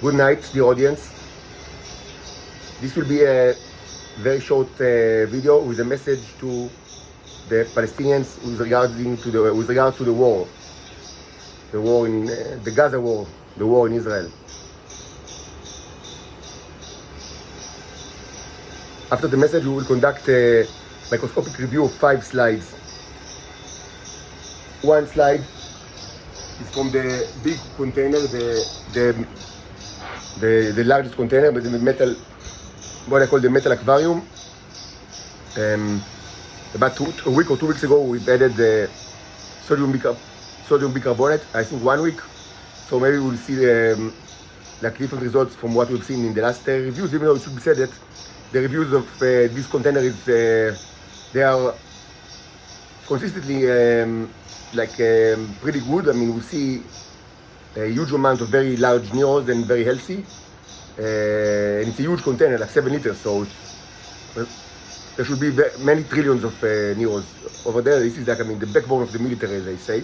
Good night, the audience. This will be a very short video with a message to the Palestinians with regards to the war in the Gaza war, the war in Israel. After the message, we will conduct a microscopic review of 5 slides. One slide is from the big container, the largest container, but the metal, what I call the metal aquarium. About a week or 2 weeks ago, we've added the sodium bicarbonate. I think 1 week. So maybe we'll see like different results from what we've seen in the last reviews. Even though it should be said that the reviews of this container is they are consistently pretty good. I mean, we see a huge amount of very large neros and very healthy. And it's a huge container, like 7 liters, so there should be many trillions of neros over there. This is like, I mean, the backbone of the military, as they say.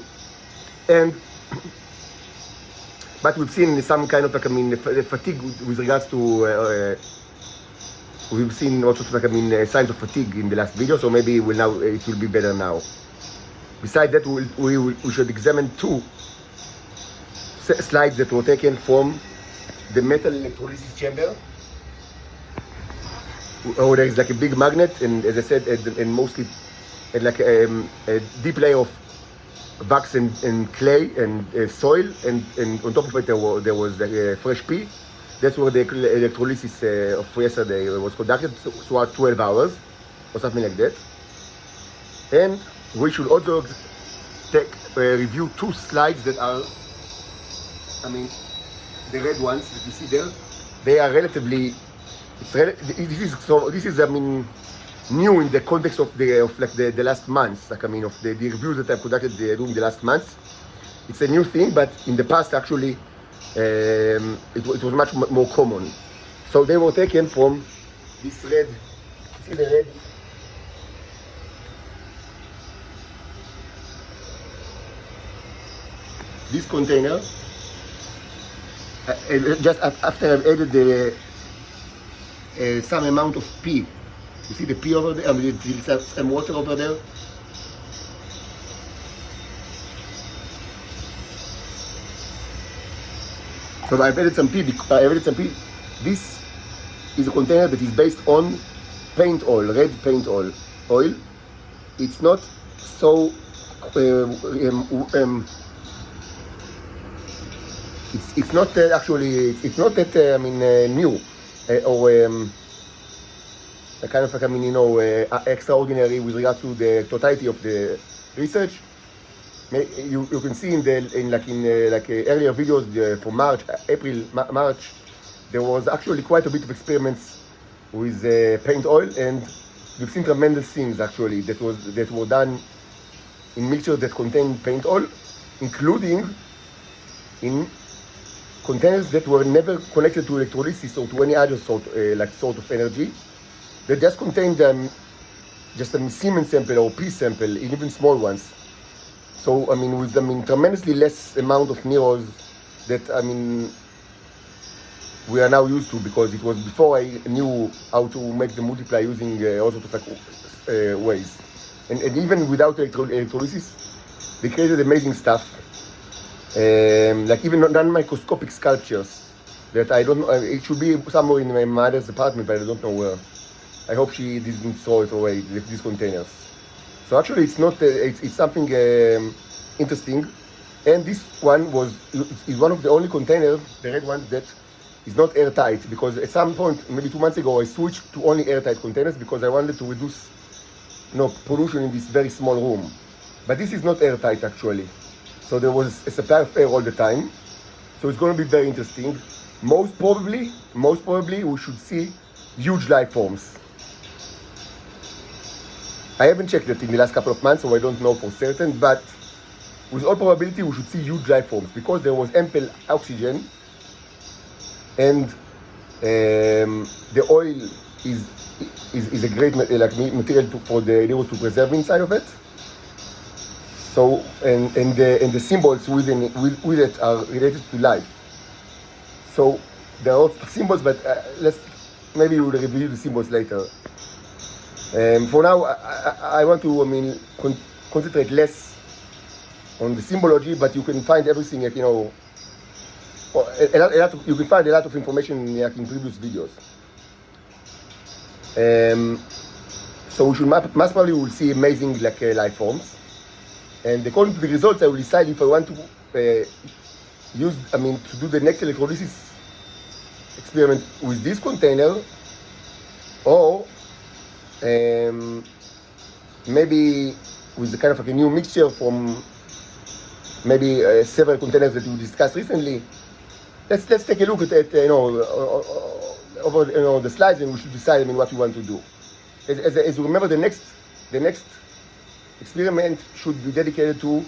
But we've seen some kind of, like, I mean, the fatigue with regards to, we've seen also, like, I mean, signs of fatigue in the last video, so maybe it will be better now. Besides that, we should examine 2 slides that were taken from the metal electrolysis chamber. Oh, there is like a big magnet, and as I said, and mostly like a deep layer of wax and clay and soil, and on top of it there was fresh pea. That's where the electrolysis of yesterday was conducted throughout 12 hours or something like that. And we should also review 2 slides that are, I mean, the red ones that you see there. They are relatively. This is I mean, new in the context of the last months. Like, I mean, of the reviews that I've conducted during the last months. It's a new thing, but in the past actually it was much more common. So they were taken from this red. See the red? This container. Just after I've added some amount of pea. You see the pea over there? I mean, some water over there. So I've added some pea. This is a container that is based on paint oil, red paint oil. It's not so. It's not actually. It's not that I mean new or kind of like, I mean, you know, extraordinary with regard to the totality of the research. You can see in earlier videos from March, there was actually quite a bit of experiments with paint oil, and you've seen tremendous things actually that were done in mixtures that contain paint oil, including in containers that were never connected to electrolysis or to any other sort of energy. They just contained just a semen sample or pea sample, even small ones. So I mean, with tremendously less amount of neros that I mean we are now used to, because it was before I knew how to make the multiply using all sorts of ways. And even without electrolysis, they created amazing stuff. Like even non-microscopic sculptures that I don't know. It should be somewhere in my mother's apartment, but I don't know where. I hope she didn't throw it away, these containers. So actually, it's not. It's something interesting. And this one is one of the only containers, the red one, that is not airtight. Because at some point, maybe 2 months ago, I switched to only airtight containers because I wanted to reduce, pollution in this very small room. But this is not airtight actually. So there was a supply of air all the time. So it's going to be very interesting. Most probably, we should see huge life forms. I haven't checked it in the last couple of months, so I don't know for certain, but with all probability, we should see huge life forms because there was ample oxygen, and the oil is a great material for the neros to preserve inside of it. So and the symbols with it are related to life. So there are lots of symbols, but maybe we'll review the symbols later. For now, I want to, concentrate less on the symbology, but you can find everything, like, you can find a lot of information like in previous videos. So we should most probably will see amazing life forms, and according to the results, I will decide if I want to to do the next electrolysis experiment with this container, or maybe with a kind of like a new mixture from maybe several containers that we discussed recently. Let's take a look at it, over the slides, and we should decide what we want to do. As you remember, the next experiment should be dedicated to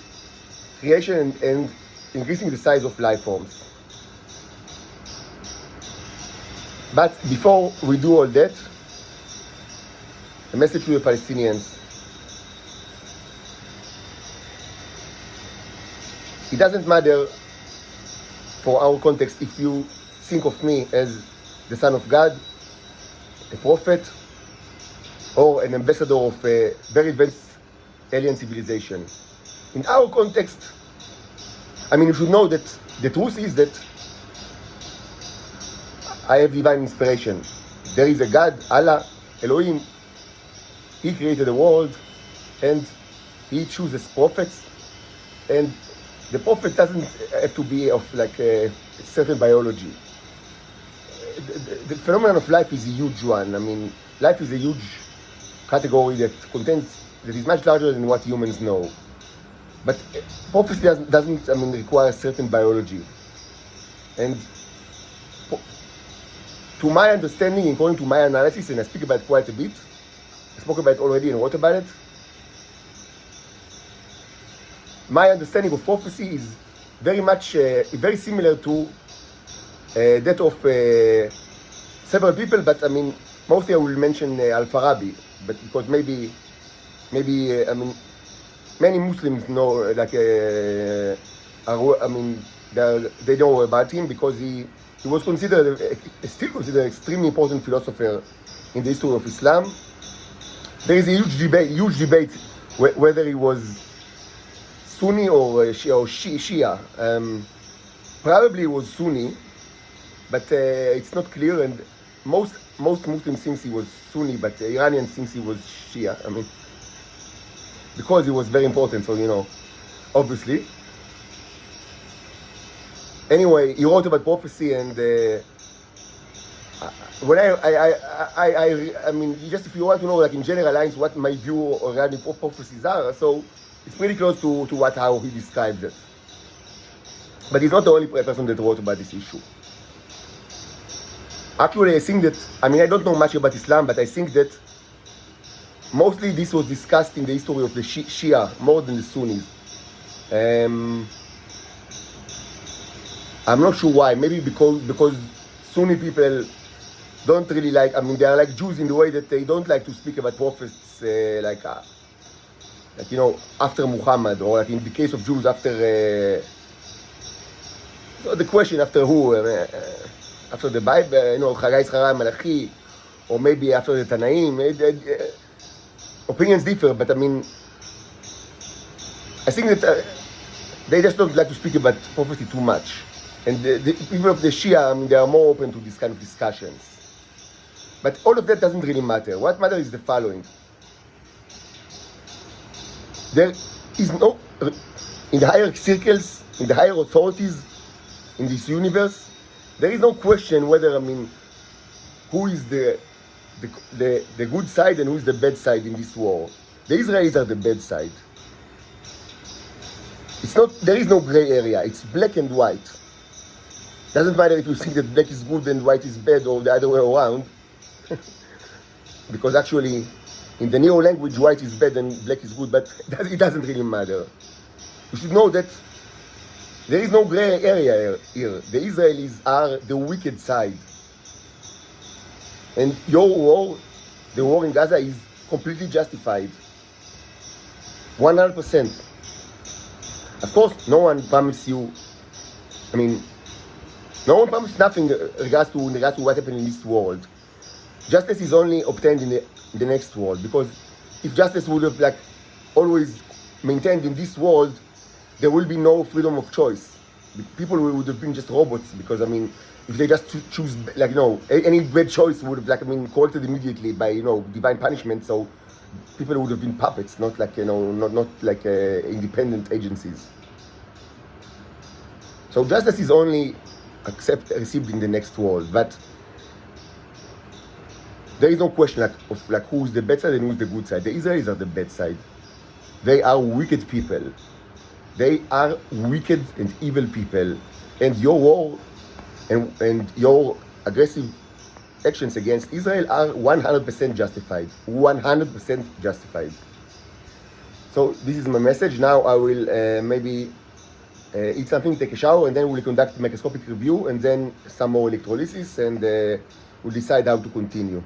creation and increasing the size of life forms. But before we do all that, a message to the Palestinians. It doesn't matter for our context if you think of me as the Son of God, a prophet, or an ambassador of a very advanced alien civilization. In our context, you should know that the truth is that I have divine inspiration. There is a God, Allah, Elohim. He created the world, and He chooses prophets, and the prophet doesn't have to be of a certain biology. The phenomenon of life is a huge one. Life is a huge category that is much larger than what humans know. But prophecy doesn't require certain biology. And to my understanding, according to my analysis, and I speak about it quite a bit, I spoke about it already and wrote about it, my understanding of prophecy is very much, very similar to that of several people, but mostly I will mention Al-Farabi, but because maybe many Muslims know, they know about him because he was still considered an extremely important philosopher in the history of Islam. There is a huge debate whether he was Sunni or Shia. Probably he was Sunni, but it's not clear, and most Muslims think he was Sunni, but Iranians think he was Shia. Because he was very important, so obviously. Anyway, he wrote about prophecy, and when just if you want to know, in general lines, what my view regarding prophecies are, so it's pretty close to how he describes it. But he's not the only person that wrote about this issue. Actually, I think that, I don't know much about Islam, but I think that mostly this was discussed in the history of the Shia more than the Sunnis. I'm not sure why. Maybe because Sunni people don't really like, they are like Jews in the way that they don't like to speak about prophets after Muhammad, or in the case of Jews after the question after who, after the Bible, Chagai Zchariah Malachi, or maybe after the Tanaim. Opinions differ, but I think that they just don't like to speak about prophecy too much. And the people of the Shia, they are more open to this kind of discussions. But all of that doesn't really matter. What matters is the following. There is no, in the higher circles, in the higher authorities in this universe, there is no question whether, who is the good side and who is the bad side in this war. The Israelis are the bad side. There is no gray area. It's black and white. Doesn't matter if you think that black is good and white is bad, or the other way around. Because actually, in the Neo language, white is bad and black is good, but it doesn't really matter. You should know that there is no gray area here. The Israelis are the wicked side. And your war, the war in Gaza, is completely justified. 100%. Of course, no one promised you, No one promised nothing in regards to what happened in this world. Justice is only obtained in the next world, because if justice would have like always maintained in this world, there will be no freedom of choice. People would have been just robots, because I mean, if they just choose like any bad choice would have corrected immediately by divine punishment. So people would have been puppets, not like not like independent agencies. So justice is only received in the next world, but there is no question of who's the bad side and who's the good side. The Israelis are the bad side. They are wicked people. They are wicked and evil people, and your war and your aggressive actions against Israel are 100% justified. 100% justified. So this is my message. Now I will maybe eat something, take a shower, and then we'll conduct a microscopic review, and then some more electrolysis, and we'll decide how to continue.